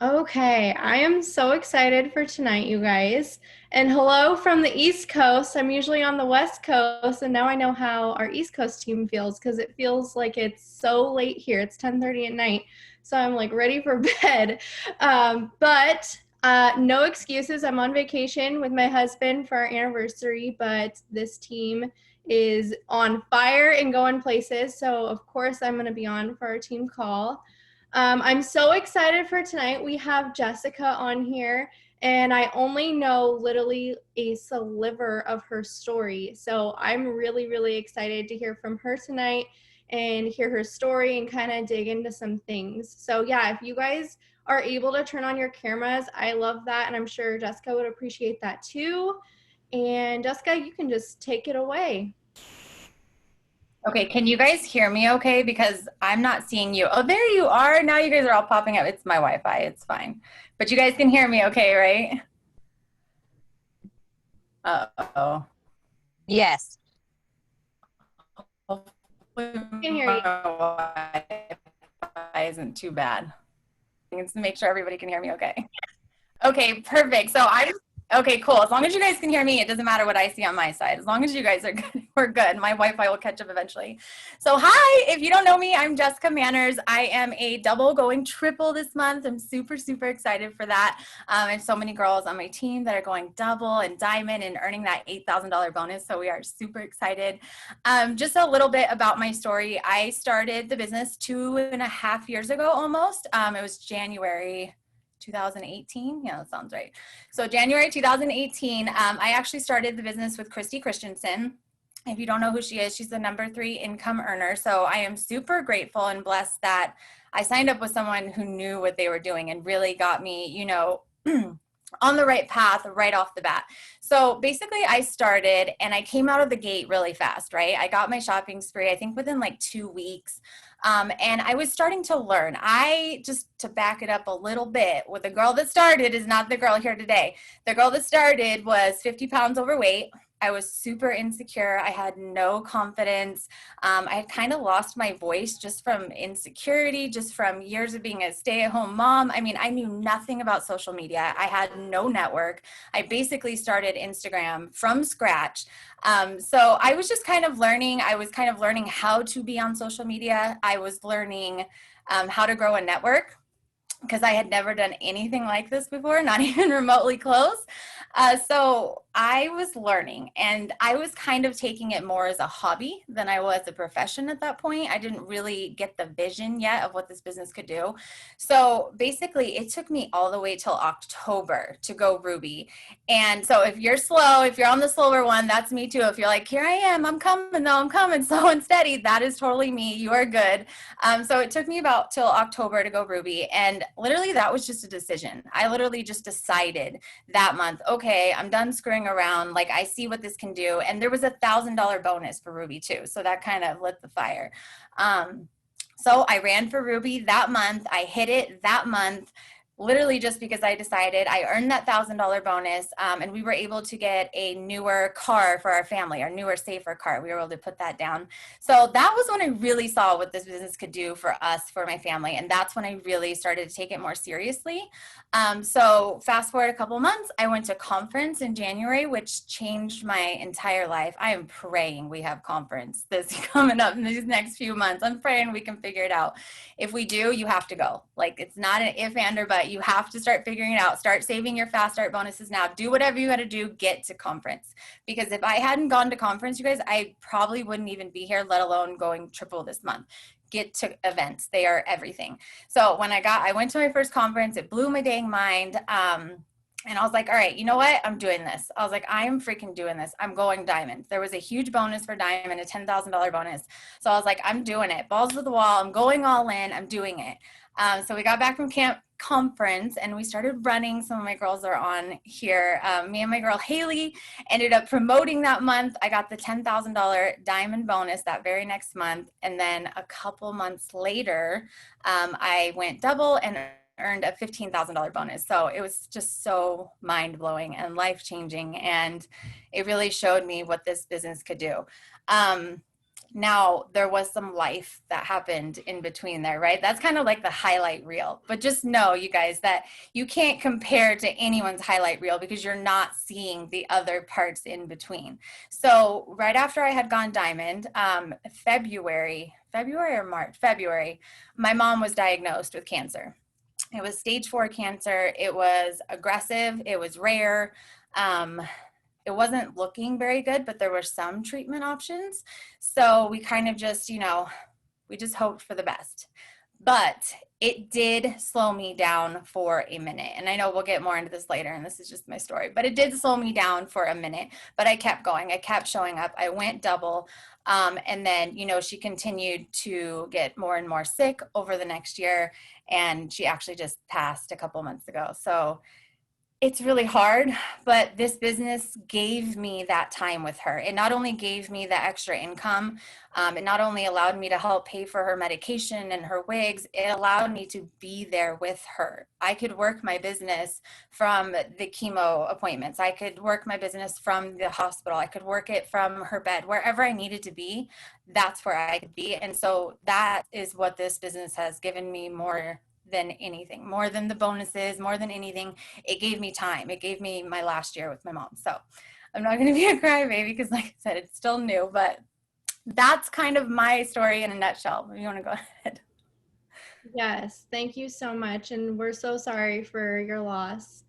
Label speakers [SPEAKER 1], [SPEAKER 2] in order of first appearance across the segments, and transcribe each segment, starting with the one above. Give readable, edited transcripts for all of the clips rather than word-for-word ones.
[SPEAKER 1] Okay, I am so excited for tonight, you guys. And hello from the East Coast. I'm usually on the West Coast, and now I know how our East Coast team feels because it feels like it's so late here. It's 10:30 at night, so I'm like ready for bed. But no excuses. I'm on vacation with my husband for our anniversary, but this team is on fire and going places. So of course I'm going to be on for our team call. I'm so excited for tonight. We have Jessica on here, and I only know literally a sliver of her story. So I'm really, really excited to hear from her tonight and hear her story and kind of dig into some things. So, yeah, if you guys are able to turn on your cameras, I love that. And I'm sure Jessica would appreciate that too. And Jessica, you can just take it away.
[SPEAKER 2] Okay, can you guys hear me okay? Because I'm not seeing you. Oh, there you are. Now you guys are all popping up. It's my Wi-Fi. It's fine. But you guys can hear me okay, right? Uh-oh.
[SPEAKER 3] Yes.
[SPEAKER 2] Hopefully
[SPEAKER 1] I can hear you.
[SPEAKER 2] my Wi-Fi isn't too bad. Just to make sure everybody can hear me okay. Okay, perfect. Okay, cool. As long as you guys can hear me, it doesn't matter what I see on my side. As long as you guys are good, we're good. My Wi-Fi will catch up eventually. So hi, if you don't know me, I'm Jessica Manners. I am a double going triple this month. I'm super, super excited for that. I have so many girls on my team that are going double and diamond and earning that $8,000 bonus. So we are super excited. Just a little bit about my story. I started the business 2.5 years ago almost. It was January 2018. Yeah, that sounds right. So January 2018, I actually started the business with Christy Christensen. If you don't know who she is, she's the #3 income earner. So I am super grateful and blessed that I signed up with someone who knew what they were doing and really got me, on the right path right off the bat. So basically I started and I came out of the gate really fast, right? I got my shopping spree, I think within like 2 weeks. And I was starting to learn. Just to back it up a little bit, with the girl that started is not the girl here today. The girl that started was 50 pounds overweight. I was super insecure. I had no confidence. I had kind of lost my voice just from insecurity, just from years of being a stay-at-home mom. I mean, I knew nothing about social media. I had no network. I basically started Instagram from scratch. So I was just kind of learning. I was kind of learning how to be on social media. I was learning how to grow a network because I had never done anything like this before, not even remotely close. So I was learning, and I was kind of taking it more as a hobby than I was a profession at that point. I didn't really get the vision yet of what this business could do. So basically, it took me all the way till October to go Ruby. And so if you're slow, if you're on the slower one, that's me too. If you're like, here I am, I'm coming though, I'm coming, slow and steady, that is totally me. You are good. So it took me about till October to go Ruby. And literally that was just a decision. I literally just decided that month, okay, I'm done screwing around. Like, I see what this can do. And there was $1,000 bonus for Ruby too. So that kind of lit the fire. So I ran for Ruby that month. I hit it that month, literally just because I decided. I earned that $1,000 bonus, and we were able to get a newer car for our family, our newer, safer car. We were able to put that down. So that was when I really saw what this business could do for us, for my family, and that's when I really started to take it more seriously. So fast forward a couple months, I went to conference in January, which changed my entire life. I am praying we have conference this coming up in these next few months. I'm praying we can figure it out. If we do, you have to go. Like, it's not an if and or but. You have to start figuring it out. Start saving your fast start bonuses now. Do whatever you got to do. Get to conference. Because if I hadn't gone to conference, you guys, I probably wouldn't even be here, let alone going triple this month. Get to events. They are everything. So when I went to my first conference, it blew my dang mind. And I was like, all right, you know what? I'm doing this. I was like, I'm freaking doing this. I'm going diamond. There was a huge bonus for diamond, a $10,000 bonus. So I was like, I'm doing it. Balls to the wall. I'm going all in. I'm doing it. So we got back from camp conference and we started running. Some of my girls are on here. Me and my girl Haley ended up promoting that month. I got the $10,000 diamond bonus that very next month. And then a couple months later, I went double and earned a $15,000 bonus. So it was just so mind-blowing and life-changing. And it really showed me what this business could do. Now, there was some life that happened in between there, right? That's kind of like the highlight reel. But just know, you guys, that you can't compare to anyone's highlight reel because you're not seeing the other parts in between. So right after I had gone diamond, February or March, February, my mom was diagnosed with cancer. It was stage 4 cancer. It was aggressive. It was rare. It wasn't looking very good, but there were some treatment options. So we kind of just, we just hoped for the best. But it did slow me down for a minute. And I know we'll get more into this later, and this is just my story, but it did slow me down for a minute. But I kept going. I kept showing up. I went double. And then, she continued to get more and more sick over the next year. And she actually just passed a couple months ago. So it's really hard, but this business gave me that time with her. It not only gave me the extra income, it not only allowed me to help pay for her medication and her wigs, it allowed me to be there with her. I could work my business from the chemo appointments. I could work my business from the hospital. I could work it from her bed. Wherever I needed to be, that's where I could be. And so that is what this business has given me more than anything, more than the bonuses, more than anything. It gave me time. It gave me my last year with my mom. So I'm not going to be a crybaby because, like I said, it's still new, but that's kind of my story in a nutshell. You want to go ahead?
[SPEAKER 1] Yes, thank you so much. And we're so sorry for your loss.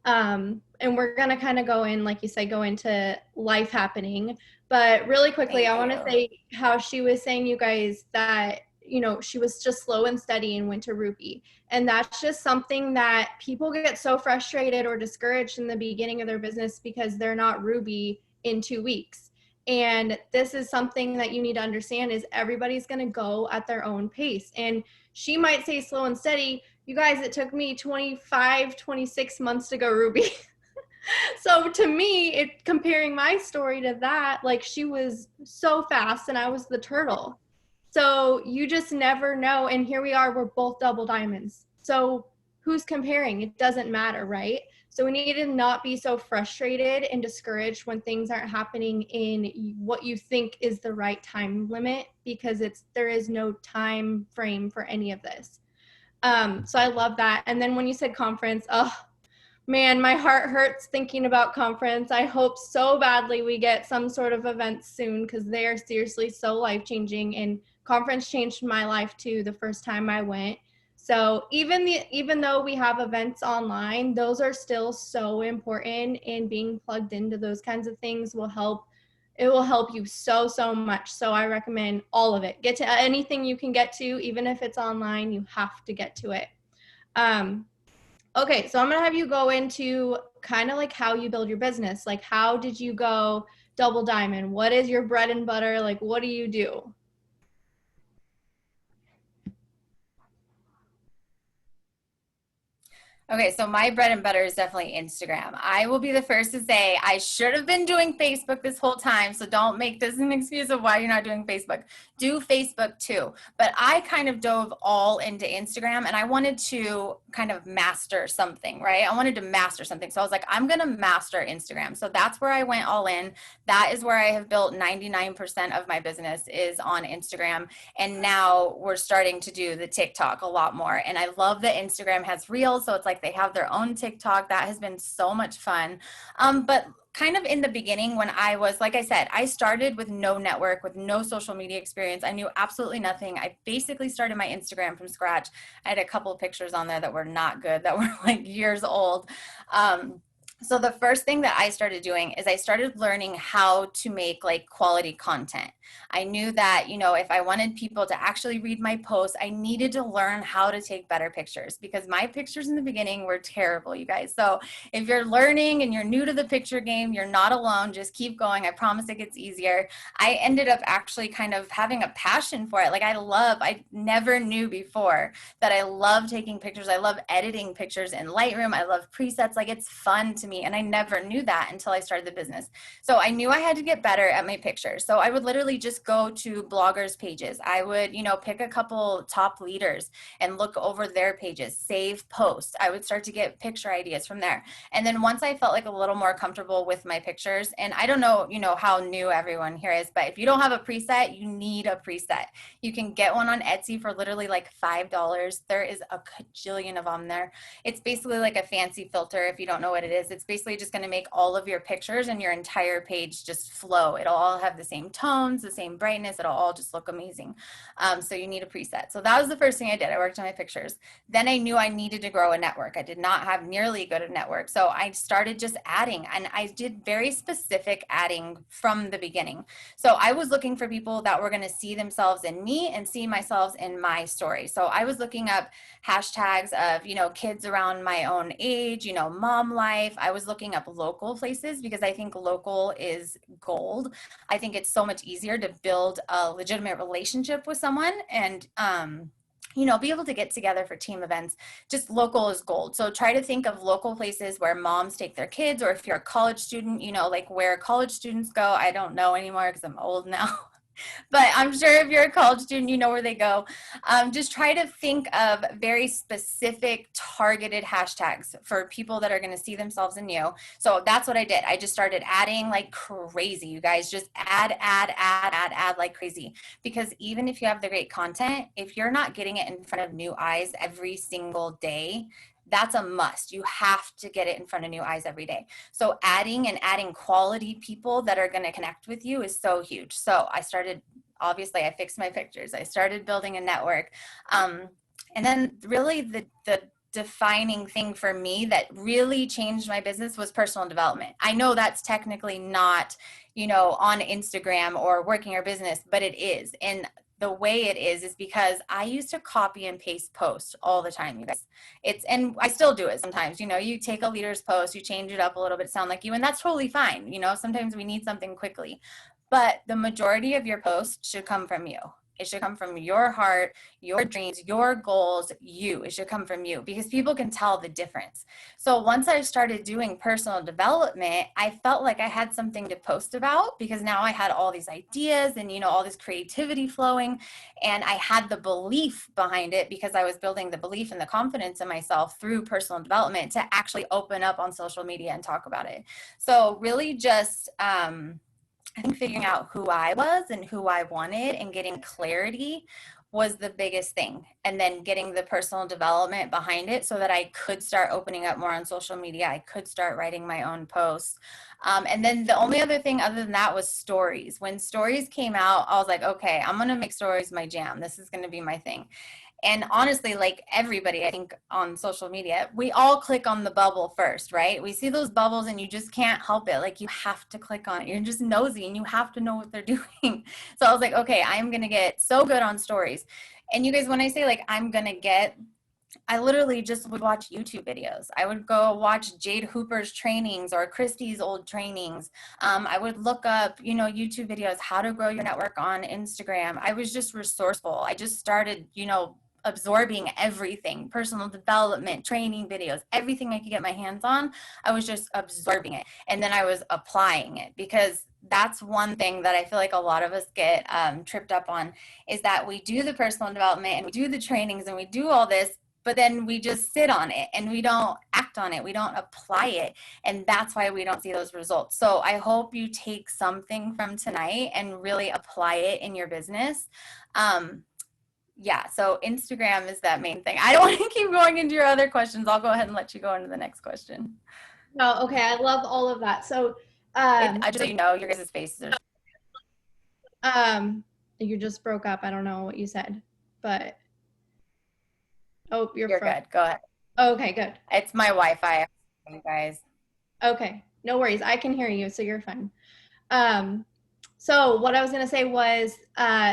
[SPEAKER 1] And we're going to kind of go in, like you said, go into life happening. But really quickly, I want to say how she was saying, you guys, that she was just slow and steady and went to Ruby. And that's just something that people get so frustrated or discouraged in the beginning of their business because they're not Ruby in 2 weeks. And this is something that you need to understand is everybody's going to go at their own pace. And she might say slow and steady. You guys, it took me 25, 26 months to go Ruby. So to me, comparing my story to that, like she was so fast and I was the turtle. So you just never know. And here we are, we're both double diamonds. So who's comparing? It doesn't matter, right? So we need to not be so frustrated and discouraged when things aren't happening in what you think is the right time limit, because there is no time frame for any of this. So I love that. And then when you said conference, oh man, my heart hurts thinking about conference. I hope so badly we get some sort of events soon because they are seriously so life-changing, and conference changed my life too the first time I went. So even though we have events online, those are still so important, and being plugged into those kinds of things will help. It will help you so much. So I recommend all of it. Get to anything you can get to, even if it's online, you have to get to it. Okay, so I'm going to have you go into kind of like how you build your business. Like, how did you go double diamond? What is your bread and butter? Like, what do you do?
[SPEAKER 2] Okay, so my bread and butter is definitely Instagram. I will be the first to say I should have been doing Facebook this whole time, so don't make this an excuse of why you're not doing Facebook. Do Facebook too. But I kind of dove all into Instagram, and I wanted to kind of master something, right? I wanted to master something. So I was like, I'm going to master Instagram. So that's where I went all in. That is where I have built 99% of my business is on Instagram. And now we're starting to do the TikTok a lot more. And I love that Instagram has Reels. So it's like they have their own TikTok. That has been so much fun. But kind of in the beginning when I was, like I said, I started with no network, with no social media experience. I knew absolutely nothing. I basically started my Instagram from scratch. I had a couple of pictures on there that were not good, that were like years old. So the first thing that I started doing is I started learning how to make like quality content. I knew that, if I wanted people to actually read my posts, I needed to learn how to take better pictures because my pictures in the beginning were terrible, you guys. So if you're learning and you're new to the picture game, you're not alone. Just keep going. I promise it gets easier. I ended up actually kind of having a passion for it. Like I never knew before that I love taking pictures. I love editing pictures in Lightroom. I love presets. Like it's fun to me. me. And I never knew that until I started the business. So I knew I had to get better at my pictures. So I would literally just go to bloggers pages. I would, pick a couple top leaders and look over their pages, save posts. I would start to get picture ideas from there. And then once I felt like a little more comfortable with my pictures, and I don't know, how new everyone here is, but if you don't have a preset, you need a preset. You can get one on Etsy for literally like $5. There is a cajillion of them there. It's basically like a fancy filter. If you don't know what it is, it's basically just going to make all of your pictures and your entire page just flow. It'll all have the same tones, the same brightness. It'll all just look amazing. So you need a preset. So that was the first thing I did. I worked on my pictures. Then I knew I needed to grow a network. I did not have nearly good a network. So I started just adding, and I did very specific adding from the beginning. So I was looking for people that were going to see themselves in me and see myself in my story. So I was looking up hashtags of, kids around my own age, mom life. I was looking up local places because I think local is gold. I think it's so much easier to build a legitimate relationship with someone and, be able to get together for team events. Just local is gold. So try to think of local places where moms take their kids, or if you're a college student, like where college students go. I don't know anymore because I'm old now. But I'm sure if you're a college student, you know where they go. Just try to think of very specific targeted hashtags for people that are going to see themselves in you. So that's what I did. I just started adding like crazy. You guys just add like crazy. Because even if you have the great content, if you're not getting it in front of new eyes every single day, that's a must. You have to get it in front of new eyes every day. So adding quality people that are going to connect with you is so huge. So I started, obviously I fixed my pictures. I started building a network. And then really the defining thing for me that really changed my business was personal development. I know that's technically not, on Instagram or working your business, but it is. And the way it is because I used to copy and paste posts all the time, you guys. And I still do it sometimes. You take a leader's post, you change it up a little bit, sound like you, and that's totally fine. Sometimes we need something quickly, but the majority of your posts should come from you. It should come from your heart, your dreams, your goals, you. It should come from you because people can tell the difference. So once I started doing personal development, I felt like I had something to post about because now I had all these ideas and, all this creativity flowing, and I had the belief behind it because I was building the belief and the confidence in myself through personal development to actually open up on social media and talk about it. So really just, I think figuring out who I was and who I wanted and getting clarity was the biggest thing. And then getting the personal development behind it so that I could start opening up more on social media. I could start writing my own posts. And then the only other thing other than that was stories. When stories came out, I was like, okay, I'm going to make stories my jam. This is going to be my thing. And honestly, like everybody, I think on social media, we all click on the bubble first, right? We see those bubbles and you just can't help it. Like you have to click on it. You're just nosy and you have to know what they're doing. So I was like, okay, I'm going to get so good on stories. And you guys, when I say like, I literally just would watch YouTube videos. I would go watch Jade Hooper's trainings or Christy's old trainings. I would look up, YouTube videos, how to grow your network on Instagram. I was just resourceful. I just started, absorbing everything, personal development, training videos, everything I could get my hands on. I was just absorbing it. And then I was applying it because that's one thing that I feel like a lot of us get tripped up on is that we do the personal development and we do the trainings and we do all this, but then we just sit on it and we don't act on it. We don't apply it. And that's why we don't see those results. So I hope you take something from tonight and really apply it in your business. Yeah, so Instagram is that main thing. I don't want to keep going into your other questions. I'll go ahead and let you go into the next question.
[SPEAKER 1] No, okay, I love all of that. So
[SPEAKER 2] just so you know, your guys' faces
[SPEAKER 1] are you just broke up. I don't know what you said, but you're
[SPEAKER 2] good. Go ahead.
[SPEAKER 1] Okay, good.
[SPEAKER 2] It's my Wi-Fi, you guys.
[SPEAKER 1] Okay, no worries. I can hear you, so you're fine. So what I was going to say was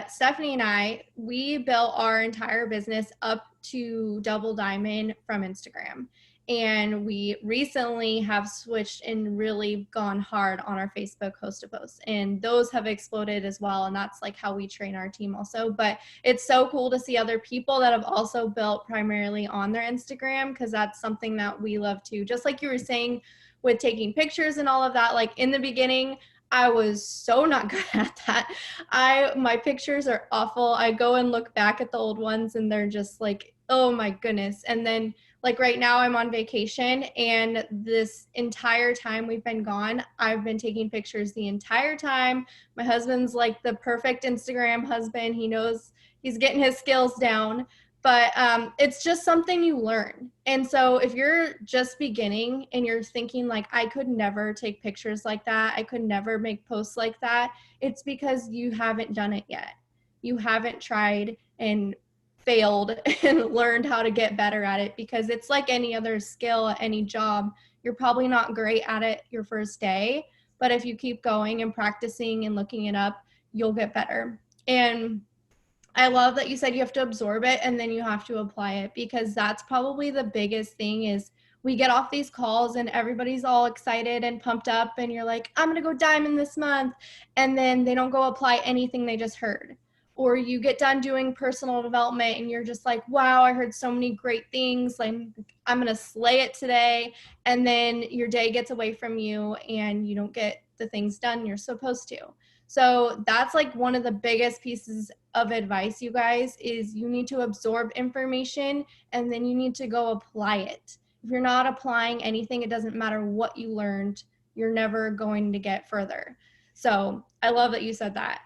[SPEAKER 1] Stephanie and we built our entire business up to Double Diamond from Instagram. And we recently have switched and really gone hard on our Facebook host to post. And those have exploded as well. And that's like how we train our team also. But it's so cool to see other people that have also built primarily on their Instagram, because that's something that we love too. Just like you were saying with taking pictures and all of that, like in the beginning, I was so not good at that. My pictures are awful. I go and look back at the old ones and they're just like, oh my goodness. And then like right now I'm on vacation, and this entire time we've been gone, I've been taking pictures the entire time. My husband's like the perfect Instagram husband. He knows he's getting his skills down, but it's just something you learn. And so if you're just beginning and you're thinking like, I could never take pictures like that, I could never make posts like that, it's because you haven't done it yet. You haven't tried and failed and learned how to get better at it, because it's like any other skill, any job. You're probably not great at it your first day, but if you keep going and practicing and looking it up, you'll get better. And I love that you said you have to absorb it and then you have to apply it, because that's probably the biggest thing. Is we get off these calls and everybody's all excited and pumped up and you're like, I'm going to go diamond this month. And then they don't go apply anything they just heard. Or you get done doing personal development and you're just like, wow, I heard so many great things. Like, I'm going to slay it today. And then your day gets away from you and you don't get the things done you're supposed to. So that's like one of the biggest pieces of advice, you guys, is you need to absorb information and then you need to go apply it. If you're not applying anything, it doesn't matter what you learned, you're never going to get further. So I love that you said that.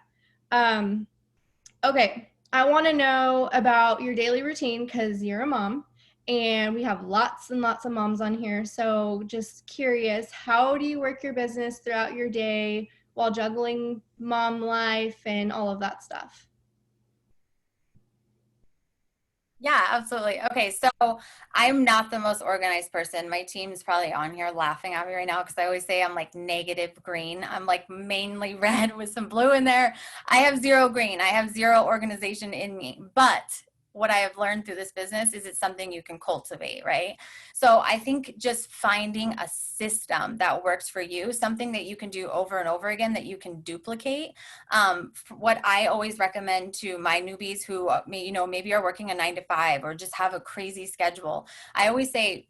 [SPEAKER 1] Okay, I want to know about your daily routine, because you're a mom and we have lots and lots of moms on here. So just curious, how do you work your business throughout your day while juggling mom life and all of that stuff?
[SPEAKER 2] Yeah, absolutely. Okay, so I'm not the most organized person. My team's probably on here laughing at me right now because I always say I'm like negative green. I'm like mainly red with some blue in there. I have zero green. I have zero organization in me. But what I have learned through this business is it's something you can cultivate, right? So I think just finding a system that works for you, something that you can do over and over again, that you can duplicate. What I always recommend to my newbies who maybe are working a 9 to 5 or just have a crazy schedule, I always say,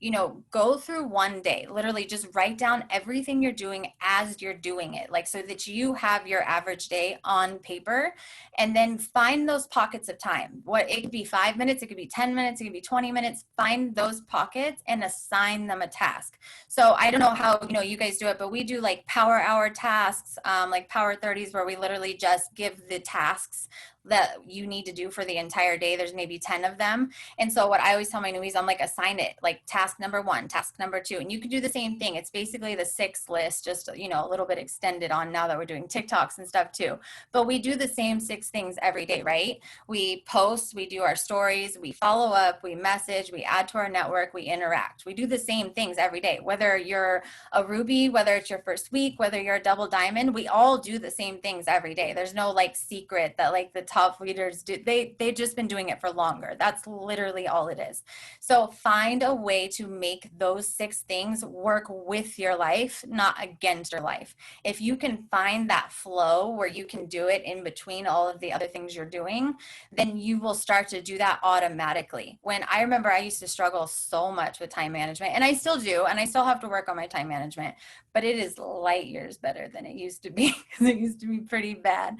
[SPEAKER 2] go through one day, literally just write down everything you're doing as you're doing it, like so that you have your average day on paper, and then find those pockets of time. It could be 5 minutes, it could be 10 minutes, it could be 20 minutes. Find those pockets and assign them a task. So I don't know how you guys do it, but we do like power hour tasks, like power 30s, where we literally just give the tasks that you need to do for the entire day. There's maybe 10 of them. And so what I always tell my newbies, I'm like, assign it, like task number 1, task number 2. And you can do the same thing. It's basically the 6 list, just, a little bit extended on now that we're doing TikToks and stuff too. But we do the same 6 things every day, right? We post, we do our stories, we follow up, we message, we add to our network, we interact. We do the same things every day. Whether you're a Ruby, whether it's your first week, whether you're a double diamond, we all do the same things every day. There's no like secret that like the top leaders do. They've just been doing it for longer. That's literally all it is. So find a way to make those 6 things work with your life, not against your life. If you can find that flow where you can do it in between all of the other things you're doing, then you will start to do that automatically. When I remember I used to struggle so much with time management, and I still do, and I still have to work on my time management, but it is light years better than it used to be, because it used to be pretty bad.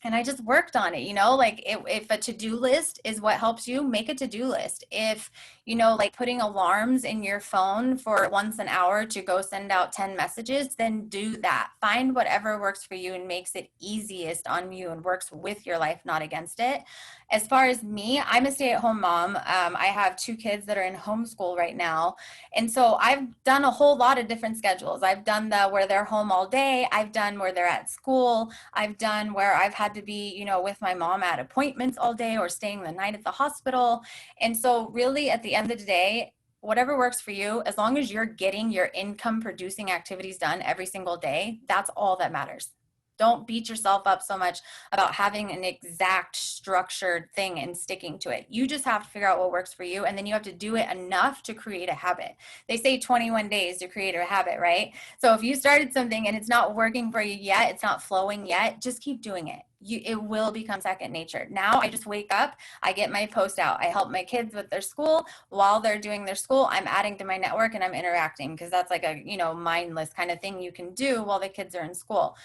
[SPEAKER 2] And I just worked on it, like if a to-do list is what helps you, make a to-do list. If, like putting alarms in your phone for once an hour to go send out 10 messages, then do that. Find whatever works for you and makes it easiest on you and works with your life, not against it. As far as me, I'm a stay-at-home mom. I have 2 kids that are in homeschool right now. And so I've done a whole lot of different schedules. I've done where they're home all day. I've done where they're at school. I've done where I've had to be, with my mom at appointments all day or staying the night at the hospital. And so really at the end of the day, whatever works for you, as long as you're getting your income producing activities done every single day, that's all that matters. Don't beat yourself up so much about having an exact structured thing and sticking to it. You just have to figure out what works for you, and then you have to do it enough to create a habit. They say 21 days to create a habit, right? So if you started something and it's not working for you yet, it's not flowing yet, just keep doing it. It will become second nature. Now I just wake up, I get my post out, I help my kids with their school. While they're doing their school, I'm adding to my network and I'm interacting, because that's like a, mindless kind of thing you can do while the kids are in school.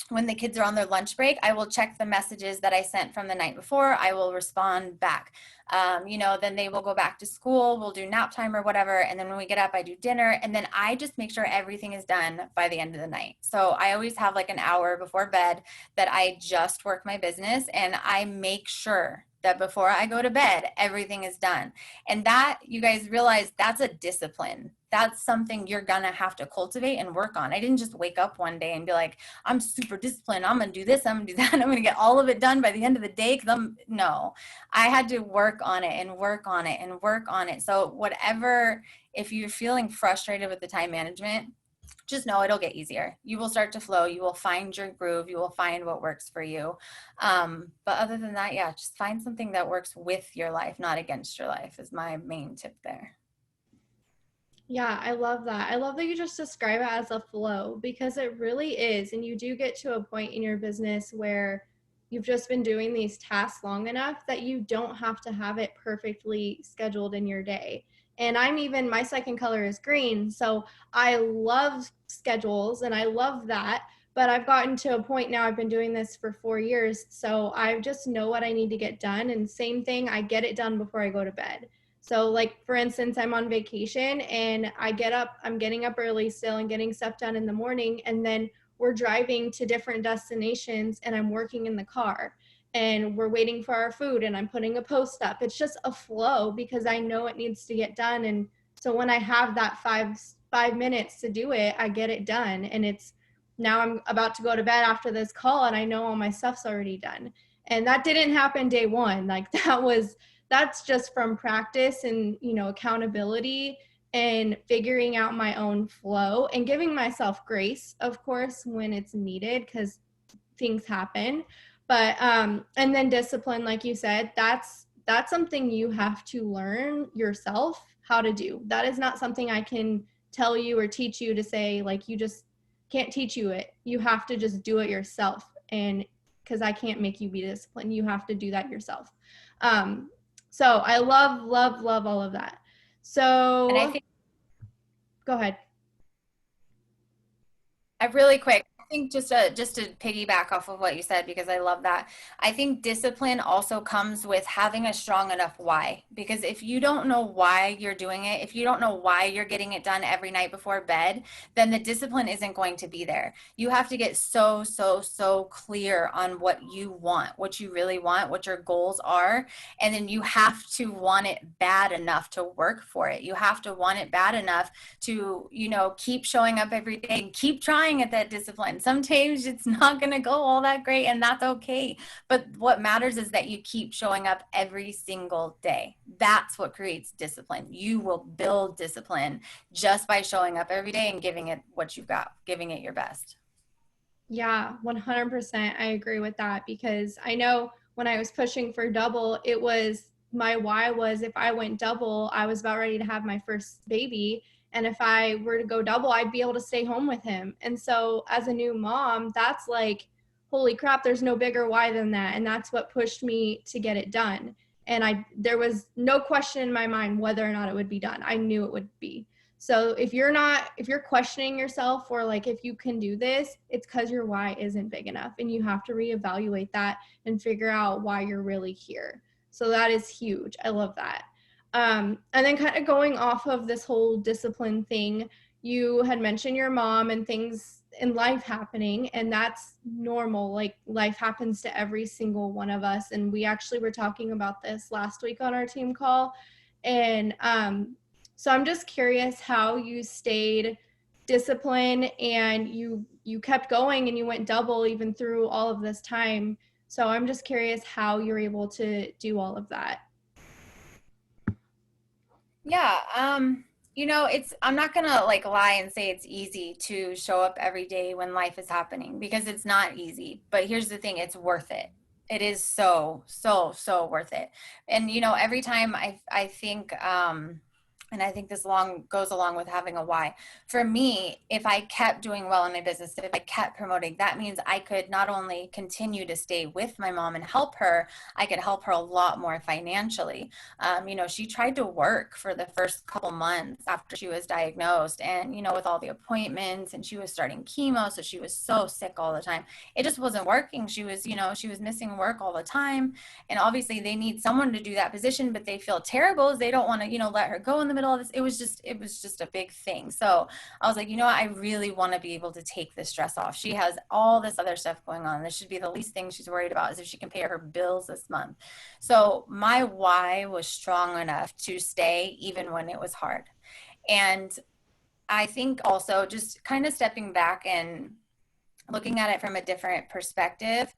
[SPEAKER 2] When the kids are on their lunch break, I will check the messages that I sent from the night before. I will respond back. Then they will go back to school. We'll do nap time or whatever. And then when we get up, I do dinner. And then I just make sure everything is done by the end of the night. So I always have like an hour before bed that I just work my business, and I make sure that before I go to bed, everything is done. And that, you guys realize, that's a discipline. That's something you're gonna have to cultivate and work on. I didn't just wake up one day and be like, I'm super disciplined, I'm gonna do this, I'm gonna do that, I'm gonna get all of it done by the end of the day. No, I had to work on it and work on it and work on it. So whatever, if you're feeling frustrated with the time management, just know it'll get easier. You will start to flow. You will find your groove. You will find what works for you. But other than that, yeah, just find something that works with your life, not against your life, is my main tip there.
[SPEAKER 1] Yeah, I love that. I love that you just describe it as a flow, because it really is. And you do get to a point in your business where you've just been doing these tasks long enough that you don't have to have it perfectly scheduled in your day. And my second color is green. So I love schedules and I love that. But I've gotten to a point now, I've been doing this for 4 years. So I just know what I need to get done. And same thing, I get it done before I go to bed. So like, for instance, I'm on vacation and I'm getting up early still and getting stuff done in the morning. And then we're driving to different destinations and I'm working in the car and we're waiting for our food and I'm putting a post up. It's just a flow because I know it needs to get done. And so when I have that five minutes to do it, I get it done. And now I'm about to go to bed after this call and I know all my stuff's already done. And that didn't happen day one. Like that's just from practice and, accountability and figuring out my own flow and giving myself grace, of course, when it's needed, because things happen. But, and then discipline, like you said, that's something you have to learn yourself how to do. That is not something I can tell you or teach you to say, like, you just can't teach you it. You have to just do it yourself. And because I can't make you be disciplined, you have to do that yourself. So I love, love, love all of that. So
[SPEAKER 2] And I think,
[SPEAKER 1] go ahead.
[SPEAKER 2] really quick, I think just to piggyback off of what you said, because I love that. I think discipline also comes with having a strong enough why. Because if you don't know why you're doing it, if you don't know why you're getting it done every night before bed, then the discipline isn't going to be there. You have to get so clear on what you want, what you really want, what your goals are. And then you have to want it bad enough to work for it. You have to want it bad enough to, keep showing up every day and keep trying at that discipline. Sometimes it's not going to go all that great, and that's okay. But what matters is that you keep showing up every single day. That's what creates discipline. You will build discipline just by showing up every day and giving it what you've got, giving it your best.
[SPEAKER 1] Yeah, 100%. I agree with that, because I know when I was pushing for double, my why was, if I went double, I was about ready to have my first baby. And if I were to go double, I'd be able to stay home with him. And so as a new mom, that's like, holy crap, there's no bigger why than that. And that's what pushed me to get it done. And there was no question in my mind whether or not it would be done. I knew it would be. So if you're questioning yourself, or like, if you can do this, it's because your why isn't big enough, and you have to reevaluate that and figure out why you're really here. So that is huge. I love that. And then kind of going off of this whole discipline thing, you had mentioned your mom and things in life happening, and that's normal. Like, life happens to every single one of us. And we actually were talking about this last week on our team call. And so I'm just curious how you stayed disciplined and you kept going and you went double even through all of this time. So I'm just curious how you're able to do all of that.
[SPEAKER 2] Yeah. I'm not gonna like lie and say it's easy to show up every day when life is happening, because it's not easy. But here's the thing, it's worth it. It is so, so, so worth it. And every time I think, and I think this goes along with having a why. For me, if I kept doing well in my business, if I kept promoting, that means I could not only continue to stay with my mom and help her, I could help her a lot more financially. She tried to work for the first couple months after she was diagnosed, and with all the appointments, and she was starting chemo, so she was so sick all the time. It just wasn't working. She was missing work all the time, and obviously they need someone to do that position, but they feel terrible as they don't want to let her go in the middle of this. It was just a big thing. So I was like, I really want to be able to take the stress off. She has all this other stuff going on. This should be the least thing she's worried about, is if she can pay her bills this month. So my why was strong enough to stay even when it was hard. And I think also, just kind of stepping back and looking at it from a different perspective,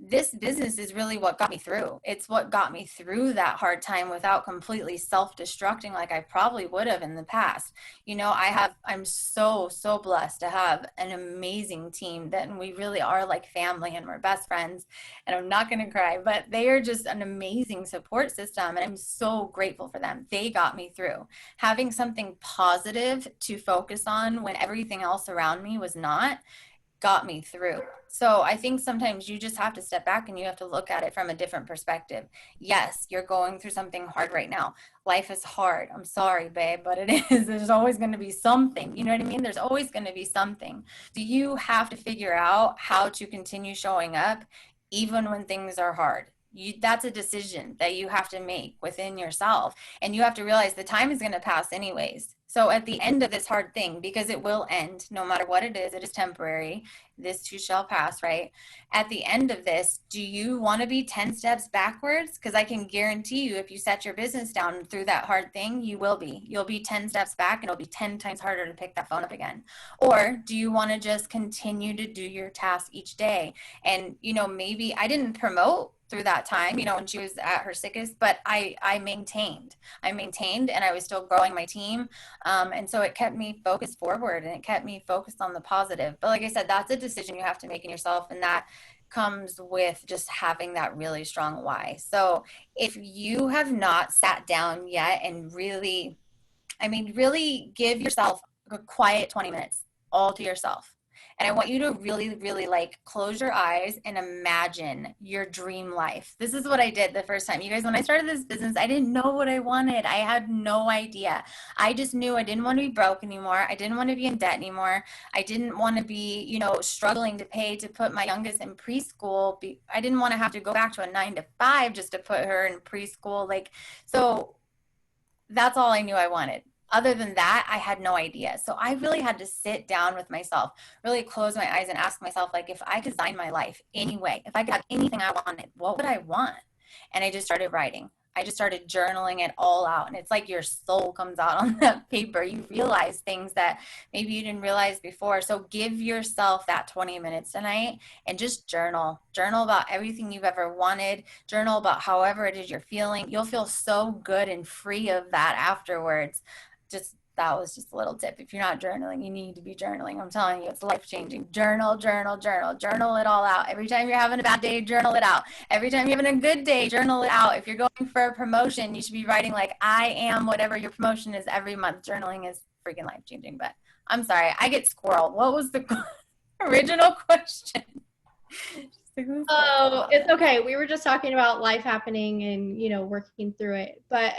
[SPEAKER 2] this business is really what got me through. It's what got me through that hard time without completely self-destructing like I probably would have in the past. I'm so, so blessed to have an amazing team that we really are like family, and we're best friends. And I'm not going to cry, but they are just an amazing support system. And I'm so grateful for them. They got me through. Having something positive to focus on when everything else around me was not, got me through. So I think sometimes you just have to step back and you have to look at it from a different perspective. Yes, you're going through something hard right now. Life is hard. I'm sorry, babe, but it is. There's always going to be something. You know what I mean? There's always going to be something. So you have to figure out how to continue showing up even when things are hard. That's a decision that you have to make within yourself. And you have to realize the time is going to pass anyways. So at the end of this hard thing, because it will end, no matter what it is temporary. This too shall pass, right? At the end of this, do you want to be 10 steps backwards? Because I can guarantee you, if you set your business down through that hard thing, you will be. You'll be 10 steps back, and it'll be 10 times harder to pick that phone up again. Or do you want to just continue to do your task each day? And, maybe I didn't promote through that time, when she was at her sickest, but I maintained and I was still growing my team. And so it kept me focused forward, and it kept me focused on the positive. But like I said, that's a decision you have to make in yourself. And that comes with just having that really strong why. So if you have not sat down yet and really give yourself a quiet 20 minutes all to yourself. And I want you to really, really like close your eyes and imagine your dream life. This is what I did the first time. You guys, when I started this business, I didn't know what I wanted. I had no idea. I just knew I didn't want to be broke anymore. I didn't want to be in debt anymore. I didn't want to be, struggling to pay to put my youngest in preschool. I didn't want to have to go back to a 9 to 5 just to put her in preschool. So that's all I knew I wanted. Other than that, I had no idea. So I really had to sit down with myself, really close my eyes and ask myself, like, if I designed my life anyway, if I could have anything I wanted, what would I want? And I just started writing. I just started journaling it all out. And it's like your soul comes out on that paper. You realize things that maybe you didn't realize before. So give yourself that 20 minutes tonight and just journal. Journal about everything you've ever wanted. Journal about however it is you're feeling. You'll feel so good and free of that afterwards. That was just a little tip. If you're not journaling, you need to be journaling. I'm telling you, it's life-changing. Journal it all out. Every time you're having a bad day, journal it out. Every time you're having a good day, journal it out. If you're going for a promotion, you should be writing like, I am whatever your promotion is every month. Journaling is freaking life-changing. But I'm sorry, I get squirreled. What was the original question?
[SPEAKER 1] Oh, it's okay. We were just talking about life happening and, working through it. But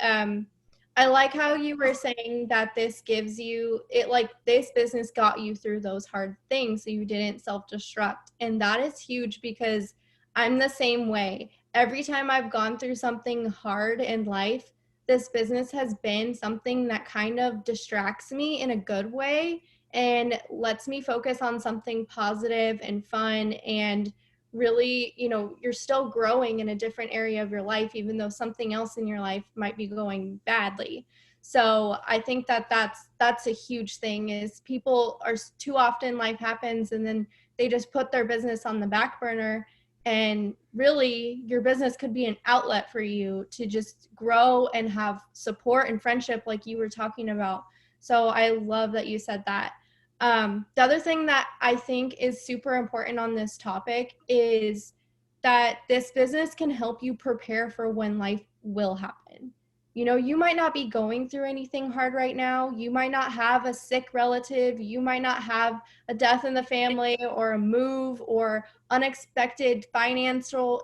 [SPEAKER 1] I like how you were saying that this gives you it, like this business got you through those hard things so you didn't self-destruct. And that is huge because I'm the same way. Every time I've gone through something hard in life, this business has been something that kind of distracts me in a good way and lets me focus on something positive and fun, and really, you're still growing in a different area of your life, even though something else in your life might be going badly. So I think that that's a huge thing, is people are too often, life happens and then they just put their business on the back burner. And really, your business could be an outlet for you to just grow and have support and friendship, like you were talking about. So I love that you said that. The other thing that I think is super important on this topic is that this business can help you prepare for when life will happen. You know, you might not be going through anything hard right now. You might not have a sick relative. You might not have a death in the family or a move or unexpected financial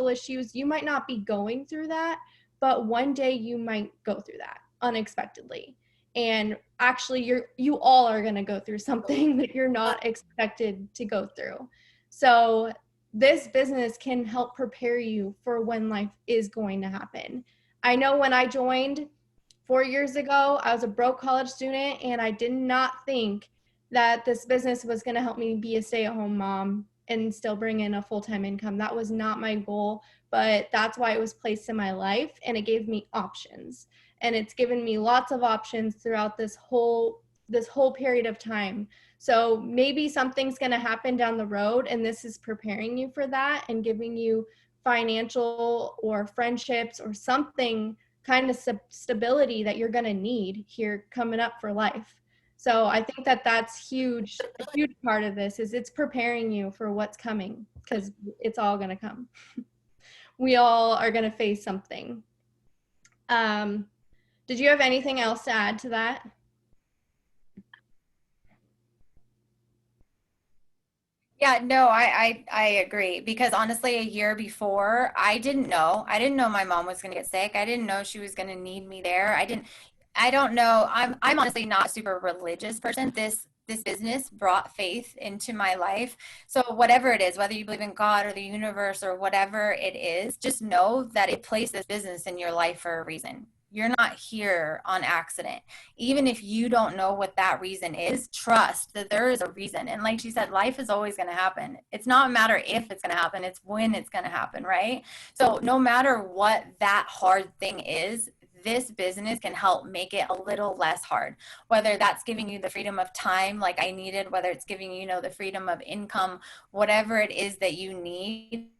[SPEAKER 1] issues. You might not be going through that, but one day you might go through that unexpectedly. And actually you all are going to go through something that you're not expected to go through. So this business can help prepare you for when life is going to happen. I know when I joined 4 years ago, I was a broke college student, and I did not think that this business was going to help me be a stay-at-home mom and still bring in a full-time income. That was not my goal, but that's why it was placed in my life, and it gave me options. And it's given me lots of options throughout this whole period of time. So maybe something's going to happen down the road, and this is preparing you for that and giving you financial or friendships or something kind of stability that you're going to need here coming up for life. So I think that that's huge. A huge part of this is it's preparing you for what's coming, because it's all going to come. We all are going to face something. Did you have anything else to add to that?
[SPEAKER 2] Yeah, no, I agree, because honestly, a year before, I didn't know. I didn't know my mom was going to get sick. I didn't know she was going to need me there. I don't know. I'm honestly not a super religious person. This business brought faith into my life. So whatever it is, whether you believe in God or the universe or whatever it is, just know that it placed this business in your life for a reason. You're not here on accident. Even if you don't know what that reason is, trust that there is a reason. And like she said, life is always going to happen. It's not a matter if it's going to happen, it's when it's going to happen, right? So no matter what that hard thing is, this business can help make it a little less hard. Whether that's giving you the freedom of time like I needed, whether it's giving you, the freedom of income, whatever it is that you need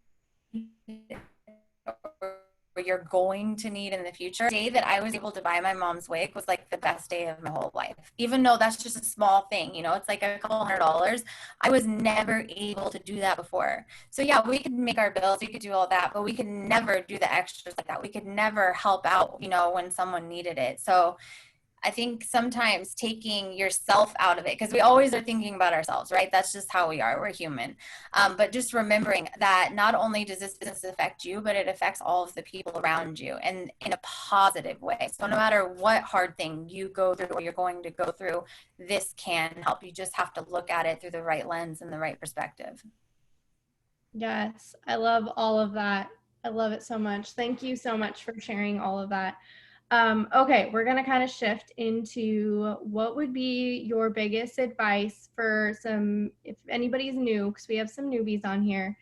[SPEAKER 2] or you're going to need in the future. The day that I was able to buy my mom's wig was like the best day of my whole life. Even though that's just a small thing, it's like a couple $100. I was never able to do that before. So yeah, we could make our bills, we could do all that, but we could never do the extras like that. We could never help out, when someone needed it. So I think sometimes taking yourself out of it, because we always are thinking about ourselves, right? That's just how we are. We're human. But just remembering that not only does this business affect you, but it affects all of the people around you, and in a positive way. So no matter what hard thing you go through or you're going to go through, this can help. You just have to look at it through the right lens and the right perspective.
[SPEAKER 1] Yes, I love all of that. I love it so much. Thank you so much for sharing all of that. Okay, we're going to kind of shift into what would be your biggest advice for if anybody's new, because we have some newbies on here,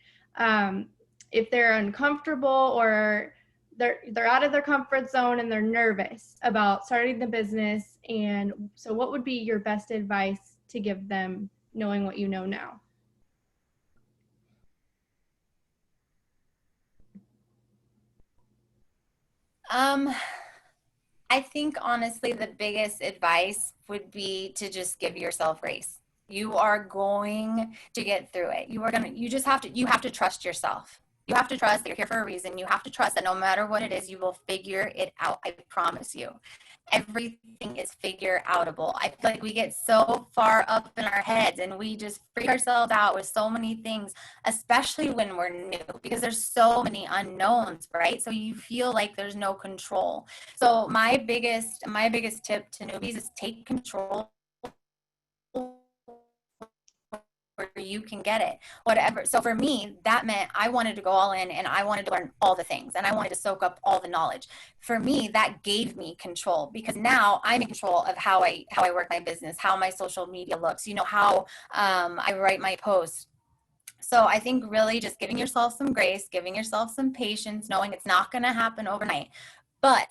[SPEAKER 1] if they're uncomfortable or they're out of their comfort zone and they're nervous about starting the business. And so what would be your best advice to give them, knowing what you know now?
[SPEAKER 2] I think honestly, the biggest advice would be to just give yourself grace. You are going to get through it. You have to trust yourself. You have to trust that you're here for a reason. You have to trust that no matter what it is, you will figure it out. I promise you. Everything is figure outable. I feel like we get so far up in our heads and we just freak ourselves out with so many things, especially when we're new, because there's so many unknowns, right? So you feel like there's no control. So my biggest tip to newbies is take control where you can get it, whatever. So for me, that meant I wanted to go all in and I wanted to learn all the things and I wanted to soak up all the knowledge. For me, that gave me control, because now I'm in control of how I work my business, how my social media looks, how I write my posts. So I think really just giving yourself some grace, giving yourself some patience, knowing it's not going to happen overnight. But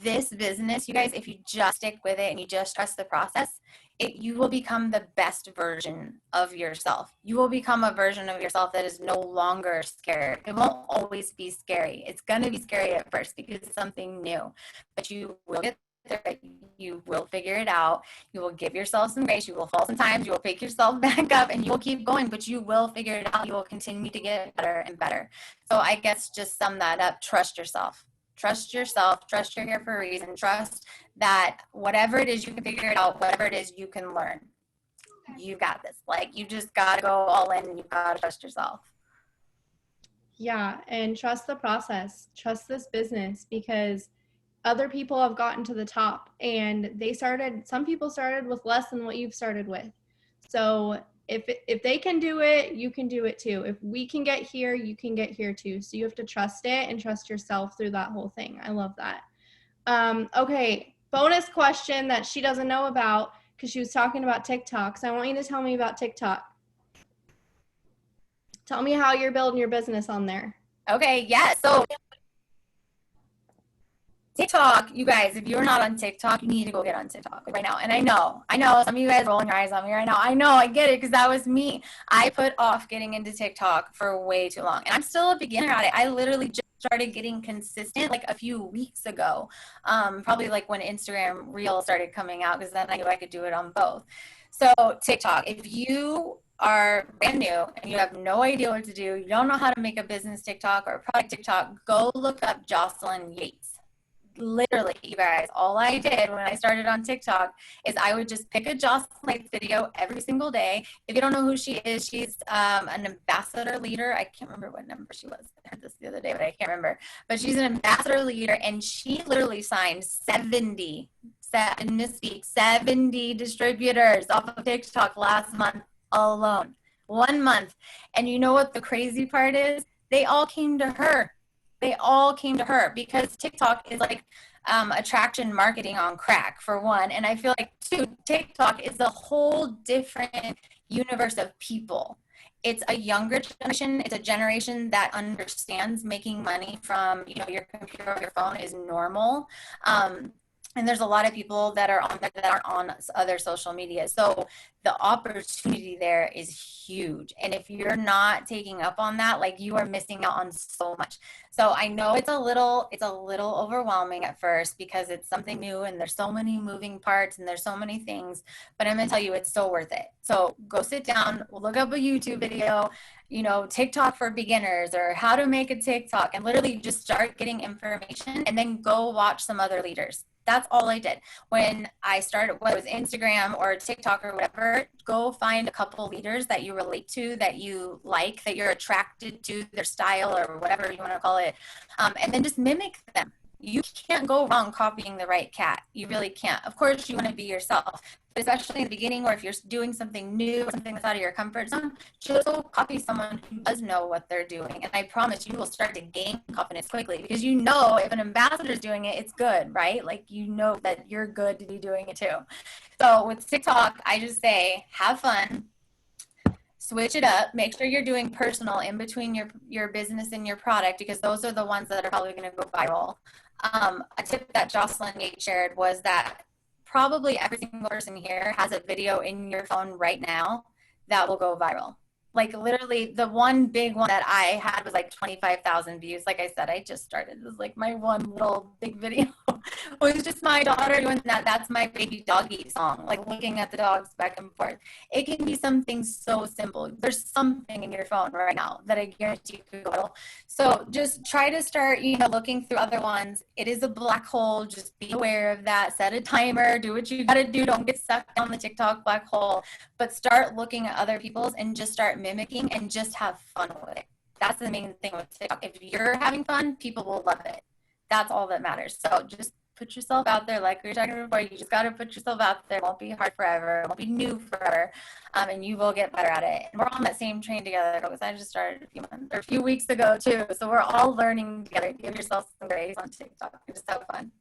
[SPEAKER 2] this business, you guys, if you just stick with it and you just trust the process, you will become the best version of yourself. You will become a version of yourself that is no longer scared. It won't always be scary. It's going to be scary at first because it's something new, but you will get through it. You will figure it out. You will give yourself some grace. You will fall sometimes. You will pick yourself back up and you will keep going, but you will figure it out. You will continue to get better and better. So I guess just sum that up. Trust yourself. Trust yourself. Trust you're here for a reason. Trust that whatever it is, you can figure it out. Whatever it is, you can learn. You got this. Like, you just got to go all in and you got to trust yourself.
[SPEAKER 1] Yeah, and trust the process. Trust this business, because other people have gotten to the top, and some people started with less than what you've started with. So if they can do it, you can do it too. If we can get here, you can get here too. So you have to trust it and trust yourself through that whole thing. I love that. Okay, bonus question that she doesn't know about, because she was talking about TikTok. So I want you to tell me about TikTok. Tell me how you're building your business on there.
[SPEAKER 2] Okay, yeah. So TikTok, you guys, if you're not on TikTok, you need to go get on TikTok right now. And I know some of you guys rolling your eyes on me right now. I know, I get it, because that was me. I put off getting into TikTok for way too long. And I'm still a beginner at it. I literally just started getting consistent like a few weeks ago. Probably like when Instagram Reels started coming out, because then I knew I could do it on both. So TikTok, if you are brand new and you have no idea what to do, you don't know how to make a business TikTok or a product TikTok, go look up Jocelyn Yates. Literally, you guys, all I did when I started on TikTok is I would just pick a Jocelyn Yates video every single day. If you don't know who she is, she's an ambassador leader. I can't remember what number she was. I heard this the other day, but I can't remember. But she's an ambassador leader, and she literally signed 70 distributors off of TikTok last month alone. 1 month. And you know what the crazy part is? They all came to her. Because TikTok is like attraction marketing on crack, for one. And I feel like, two, TikTok is a whole different universe of people. It's a younger generation. It's a generation that understands making money from, your computer or your phone is normal. And there's a lot of people that are on that aren't on other social media. So the opportunity there is huge. And if you're not taking up on that, like, you are missing out on so much. So I know it's a little overwhelming at first, because it's something new and there's so many moving parts and there's so many things, but I'm going to tell you, it's so worth it. So go sit down, look up a YouTube video, TikTok for beginners, or how to make a TikTok, and literally just start getting information, and then go watch some other leaders. That's all I did. When I started, whether it was Instagram or TikTok or whatever, go find a couple leaders that you relate to, that you like, that you're attracted to, their style or whatever you want to call it, and then just mimic them. You can't go wrong copying the right cat. You really can't. Of course, you want to be yourself, but especially in the beginning, or if you're doing something new, something that's out of your comfort zone, just go copy someone who does know what they're doing. And I promise you will start to gain confidence quickly, because if an ambassador is doing it, it's good, right? Like, that you're good to be doing it too. So with TikTok, I just say, have fun. Switch it up. Make sure you're doing personal in between your business and your product, because those are the ones that are probably going to go viral. A tip that Jocelyn Yates shared was that probably every single person here has a video in your phone right now that will go viral. Like, literally, the one big one that I had was like 25,000 views. Like I said, I just started. It was like my one little big video. It was just my daughter doing that. That's my baby doggy song, like looking at the dogs back and forth. It can be something so simple. There's something in your phone right now that I guarantee you could go viral. So just try to start, looking through other ones. It is a black hole. Just be aware of that. Set a timer. Do what you got to do. Don't get stuck down the TikTok black hole. But start looking at other people's and just start mimicking, and just have fun with it. That's the main thing with TikTok. If you're having fun, people will love it. That's all that matters. So just put yourself out there. Like we were talking before, you just got to put yourself out there. It won't be hard forever. It won't be new forever. And you will get better at it. And we're on that same train together, because I just started a few weeks ago too. So we're all learning together. Give yourself some grace on TikTok. Just have fun.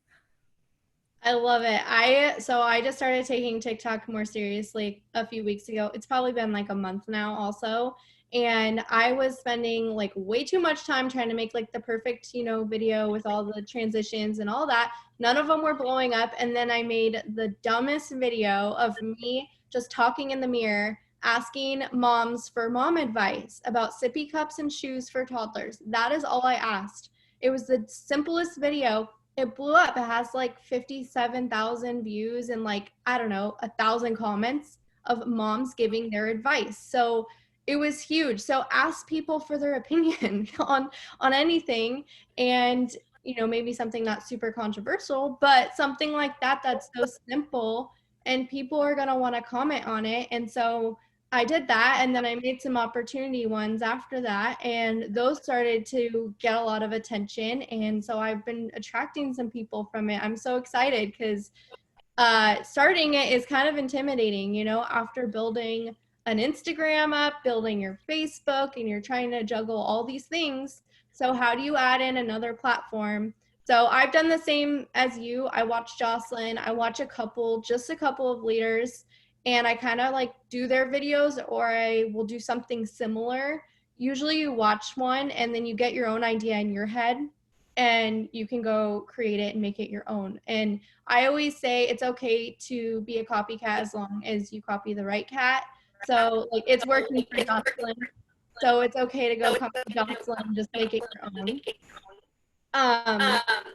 [SPEAKER 1] I love it. I just started taking TikTok more seriously a few weeks ago. It's probably been like a month now also. And I was spending like way too much time trying to make like the perfect, video with all the transitions and all that. None of them were blowing up. And then I made the dumbest video of me just talking in the mirror, asking moms for mom advice about sippy cups and shoes for toddlers. That is all I asked. It was the simplest video, it blew up. It has like 57,000 views and like, I don't know, 1,000 comments of moms giving their advice. So it was huge. So ask people for their opinion on anything, and maybe something not super controversial, but something like that that's so simple, and people are going to want to comment on it. And so I did that, and then I made some opportunity ones after that, and those started to get a lot of attention. And so I've been attracting some people from it. I'm so excited because starting it is kind of intimidating, after building an Instagram up, building your Facebook, and you're trying to juggle all these things. So how do you add in another platform? So I've done the same as you. I watch Jocelyn. I watch just a couple of leaders, and I kind of like do their videos, or I will do something similar. Usually you watch one and then you get your own idea in your head, and you can go create it and make it your own. And I always say it's okay to be a copycat as long as you copy the right cat. So like it's working for Jocelyn. So it's okay to go copy Jocelyn and just make it your own.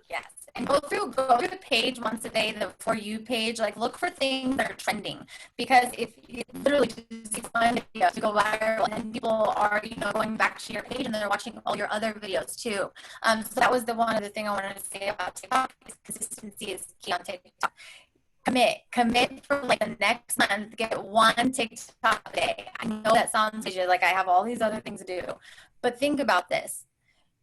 [SPEAKER 2] Yes. And go through the page once a day, the For You page, like look for things that are trending, because if you literally just find videos to go viral, and then people are, going back to your page and they're watching all your other videos too. So that was the one other thing I wanted to say about TikTok, is consistency is key on TikTok. Commit for like the next month, get one TikTok a day. I know that sounds like I have all these other things to do, but think about this.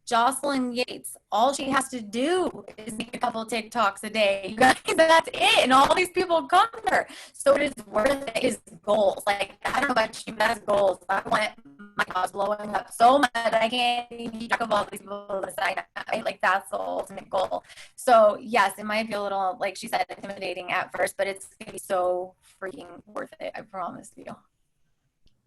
[SPEAKER 2] Jocelyn Yates, all she has to do is make a couple of TikToks a day. You guys, that's it. And all these people come to her. So it is worth it. Is goals. Like, I don't know about you, but that's goals. I want my house blowing up so much I can't even keep track of all these people to sign up. Right? Like, that's the ultimate goal. So, yes, it might be a little, like she said, intimidating at first, but it's going to be so freaking worth it. I promise you.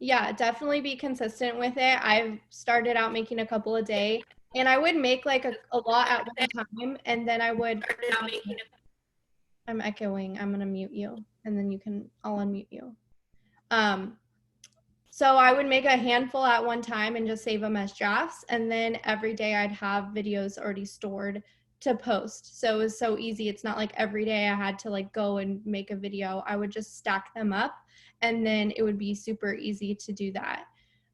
[SPEAKER 1] Yeah, definitely be consistent with it. I've started out making a couple a day. And I would make like a lot at one time, and then I would, I'm echoing, I'm gonna mute you, and then I'll unmute you. So I would make a handful at one time and just save them as drafts, and then every day I'd have videos already stored to post. So it was so easy. It's not like every day I had to like go and make a video. I would just stack them up, and then it would be super easy to do that.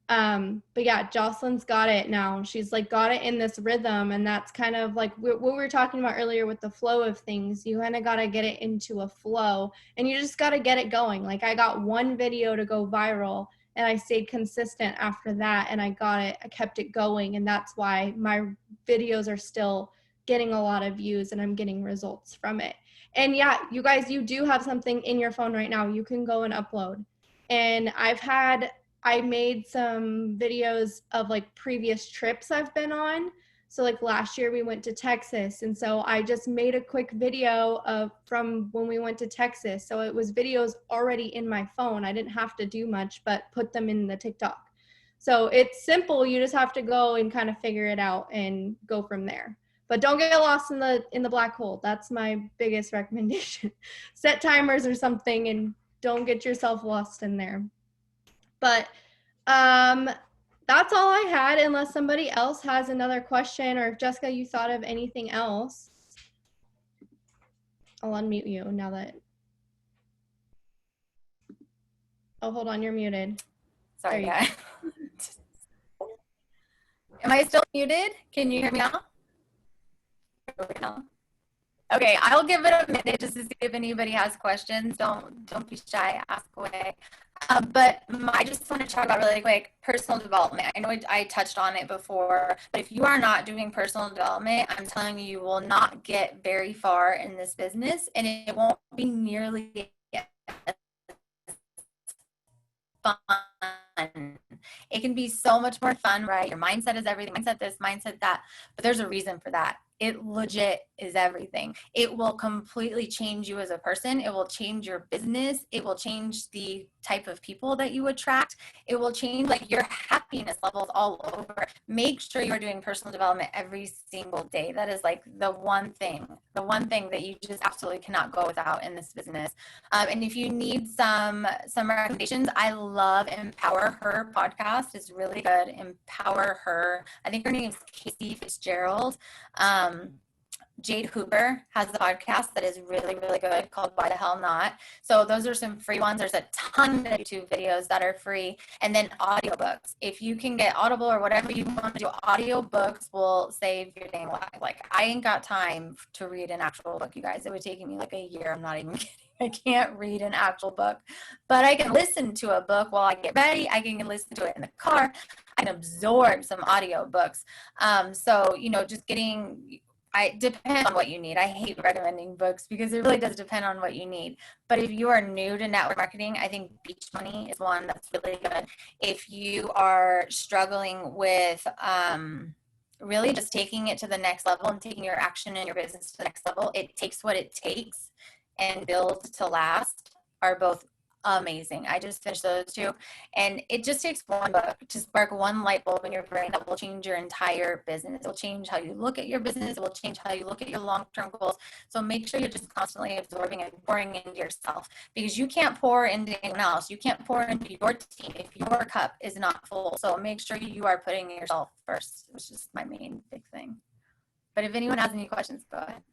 [SPEAKER 1] But yeah, Jocelyn's got it now. She's like got it in this rhythm, and that's kind of like what we were talking about earlier with the flow of things. You kind of got to get it into a flow, and you just got to get it going. Like I got one video to go viral, and I stayed consistent after that, and I kept it going, and that's why my videos are still getting a lot of views, and I'm getting results from it. And yeah, you guys, you do have something in your phone right now. You can go and upload. And I made some videos of like previous trips I've been on. So like last year we went to Texas, and so I just made a quick video from when we went to Texas. So it was videos already in my phone. I didn't have to do much but put them in the TikTok. So it's simple. You just have to go and kind of figure it out and go from there. But don't get lost in the black hole. That's my biggest recommendation. Set timers or something and don't get yourself lost in there. But that's all I had, unless somebody else has another question, or if Jessica, you thought of anything else. I'll unmute you now that. Oh, hold on, you're muted.
[SPEAKER 2] Sorry, guys. Am I still muted? Can you hear me now? Okay, I'll give it a minute just to see if anybody has questions. Don't be shy, ask away. But I just want to talk about really quick personal development. I know I touched on it before, but if you are not doing personal development, I'm telling you, you will not get very far in this business, and it won't be nearly as fun. It can be so much more fun, right? Your mindset is everything. Mindset this, mindset that. But there's a reason for that. It legit is everything. It will completely change you as a person. It will change your business. It will change the type of people that you attract. It will change like your happiness levels all over. Make sure you're doing personal development every single day. That is like the one thing that you just absolutely cannot go without in this business. And if you need some recommendations, I love Empower Her podcast. It's really good. Empower Her. I think her name is Casey Fitzgerald. Jade Hooper has a podcast that is really, really good called Why the Hell Not. So those are some free ones. There's a ton of YouTube videos that are free. And then audiobooks. If you can get Audible or whatever you want to do, audiobooks will save your dang life. Like, I ain't got time to read an actual book, you guys. It would take me like a year. I'm not even kidding. I can't read an actual book, but I can listen to a book while I get ready. I can listen to it in the car. I can absorb some audiobooks. So, just it depends on what you need. I hate recommending books because it really does depend on what you need. But if you are new to network marketing, I think Beach Money is one that's really good. If you are struggling with really just taking it to the next level and taking your action and your business to the next level, It Takes What It Takes and Build to Last are both amazing. I just finished those two, and it just takes one book to spark one light bulb in your brain that will change your entire business. It will change how you look at your business. It will change how you look at your long-term goals. So make sure you're just constantly absorbing and pouring into yourself, because you can't pour into anyone else. You can't pour into your team if your cup is not full. So make sure you are putting yourself first, which is my main big thing. But if anyone has any questions, go ahead.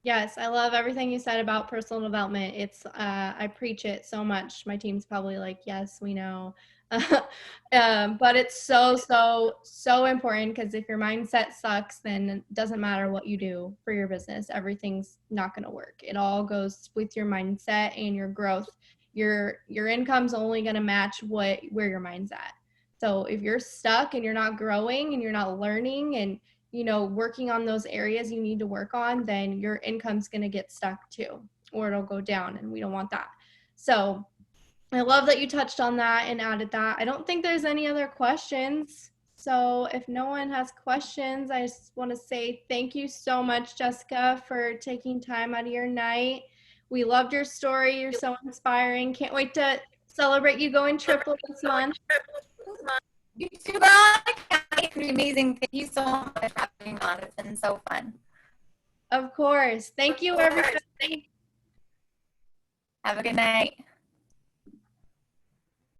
[SPEAKER 1] Yes, I love everything you said about personal development. I preach it so much. My team's probably like, yes, we know. But it's so, so, so important, because if your mindset sucks, then it doesn't matter what you do for your business. Everything's not going to work. It all goes with your mindset and your growth. Your income's only going to match where your mind's at. So if you're stuck and you're not growing and you're not learning and working on those areas you need to work on, then your income's going to get stuck too, or it'll go down, and we don't want that. So I love that you touched on that and added that. I don't think there's any other questions. So if no one has questions, I just want to say thank you so much, Jessica, for taking time out of your night. We loved your story. You're so inspiring. Can't wait to celebrate you going triple this month.
[SPEAKER 2] You too, girl. It's amazing. Thank you so much for having me on. It's been so fun.
[SPEAKER 1] Of course. Thank you, everybody.
[SPEAKER 2] Have a good night.